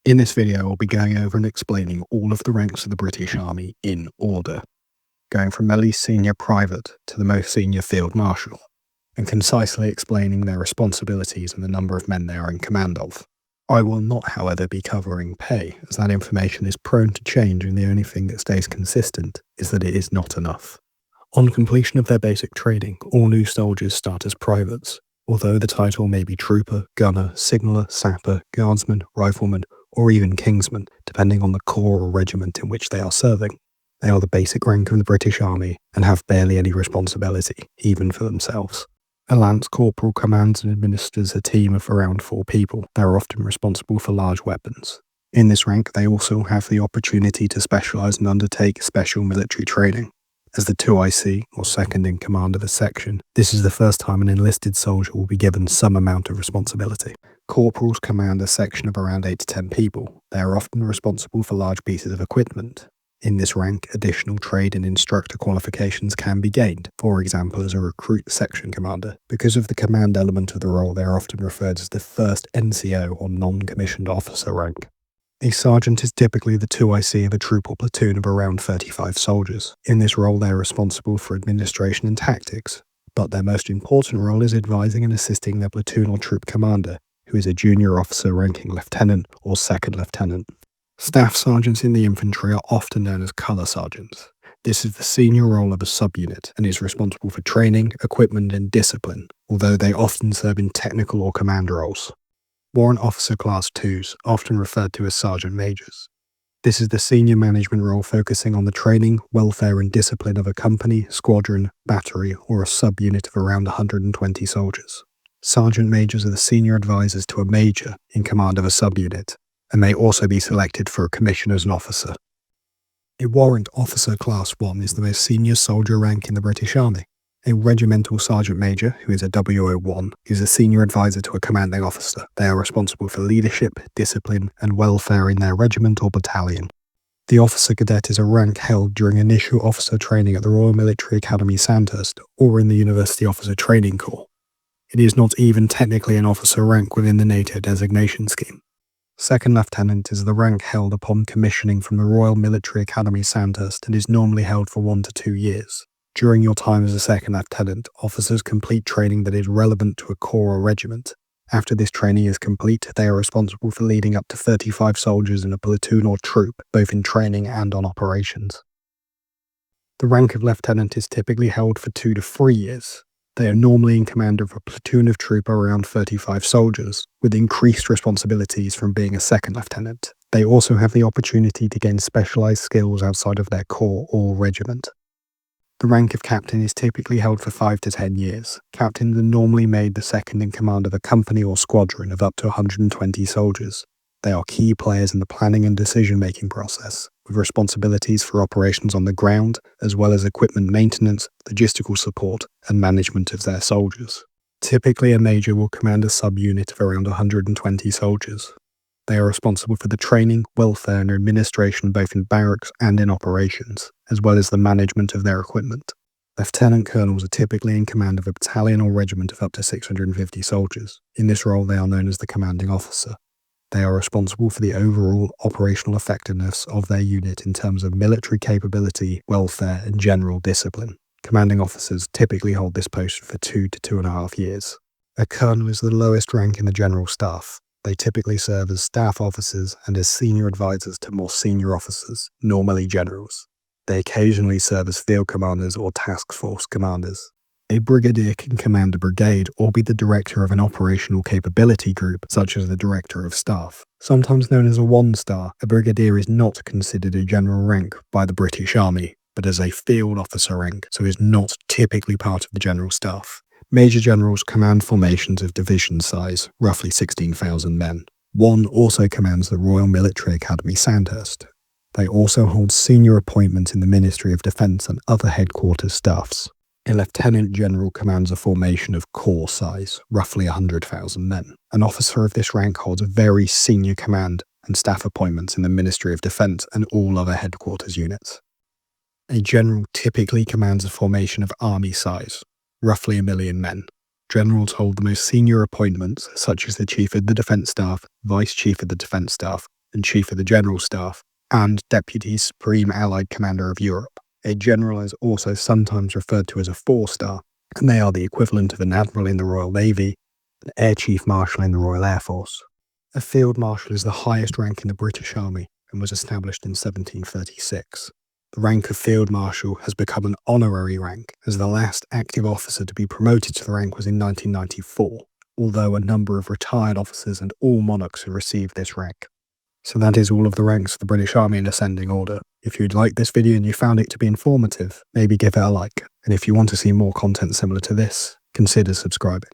In this video, I'll be going over and explaining all of the ranks of the British Army in order, going from the least senior private to the most senior field marshal, and concisely explaining their responsibilities and the number of men they are in command of. I will not, however, be covering pay, as that information is prone to change and the only thing that stays consistent is that it is not enough. On completion of their basic training, all new soldiers start as privates, although the title may be trooper, gunner, signaller, sapper, guardsman, rifleman, or even kingsman, depending on the corps or regiment in which they are serving. They are the basic rank of the British Army and have barely any responsibility, even for themselves. A lance corporal commands and administers a team of around 4 people. They are often responsible for large weapons. In this rank, they also have the opportunity to specialise and undertake special military training. As the 2IC, or second in command of a section, this is the first time an enlisted soldier will be given some amount of responsibility. Corporals command a section of around 8 to 10 people. They are often responsible for large pieces of equipment. In this rank, additional trade and instructor qualifications can be gained, for example as a recruit section commander. Because of the command element of the role, they are often referred as the first NCO or non-commissioned officer rank. A sergeant is typically the 2IC of a troop or platoon of around 35 soldiers. In this role, they are responsible for administration and tactics, but their most important role is advising and assisting their platoon or troop commander, who is a junior officer ranking lieutenant or second lieutenant. Staff sergeants in the infantry are often known as colour sergeants. This is the senior role of a subunit and is responsible for training, equipment and discipline, although they often serve in technical or command roles. Warrant Officer Class 2s, often referred to as Sergeant Majors. This is the senior management role focusing on the training, welfare and discipline of a company, squadron, battery or a subunit of around 120 soldiers. Sergeant Majors are the senior advisors to a major in command of a subunit, and may also be selected for a commission as an officer. A Warrant Officer Class 1 is the most senior soldier rank in the British Army. A Regimental Sergeant Major, who is a WO1, is a senior advisor to a commanding officer. They are responsible for leadership, discipline, and welfare in their regiment or battalion. The Officer Cadet is a rank held during initial officer training at the Royal Military Academy Sandhurst or in the University Officer Training Corps. It is not even technically an officer rank within the NATO designation scheme. Second Lieutenant is the rank held upon commissioning from the Royal Military Academy Sandhurst and is normally held for 1 to 2 years. During your time as a second lieutenant, officers complete training that is relevant to a corps or regiment. After this training is complete, they are responsible for leading up to 35 soldiers in a platoon or troop, both in training and on operations. The rank of lieutenant is typically held for 2 to 3 years. They are normally in command of a platoon of troop around 35 soldiers, with increased responsibilities from being a second lieutenant. They also have the opportunity to gain specialised skills outside of their corps or regiment. The rank of captain is typically held for 5 to 10 years. Captains are normally made the second in command of a company or squadron of up to 120 soldiers. They are key players in the planning and decision-making process, with responsibilities for operations on the ground, as well as equipment maintenance, logistical support, and management of their soldiers. Typically, a major will command a subunit of around 120 soldiers. They are responsible for the training, welfare, and administration both in barracks and in operations, as well as the management of their equipment. Lieutenant colonels are typically in command of a battalion or regiment of up to 650 soldiers. In this role, they are known as the commanding officer. They are responsible for the overall operational effectiveness of their unit in terms of military capability, welfare, and general discipline. Commanding officers typically hold this post for 2 to 2.5 years. A colonel is the lowest rank in the general staff. They typically serve as staff officers and as senior advisors to more senior officers, normally generals. They occasionally serve as field commanders or task force commanders. A brigadier can command a brigade or be the director of an operational capability group, such as the director of staff. Sometimes known as a 1-star, a brigadier is not considered a general rank by the British Army, but as a field officer rank, so is not typically part of the general staff. Major generals command formations of division size, roughly 16,000 men. One also commands the Royal Military Academy Sandhurst. They also hold senior appointments in the Ministry of Defence and other headquarters staffs. A lieutenant general commands a formation of corps size, roughly 100,000 men. An officer of this rank holds a very senior command and staff appointments in the Ministry of Defence and all other headquarters units. A general typically commands a formation of army size, roughly 1 million men. Generals hold the most senior appointments, such as the Chief of the Defence Staff, Vice Chief of the Defence Staff, and Chief of the General Staff, and Deputy Supreme Allied Commander of Europe. A general is also sometimes referred to as a 4-star, and they are the equivalent of an admiral in the Royal Navy, an Air Chief Marshal in the Royal Air Force. A Field Marshal is the highest rank in the British Army and was established in 1736. The rank of Field Marshal has become an honorary rank, as the last active officer to be promoted to the rank was in 1994, although a number of retired officers and all monarchs have received this rank. So that is all of the ranks of the British Army in ascending order. If you'd like this video and you found it to be informative, maybe give it a like. And if you want to see more content similar to this, consider subscribing.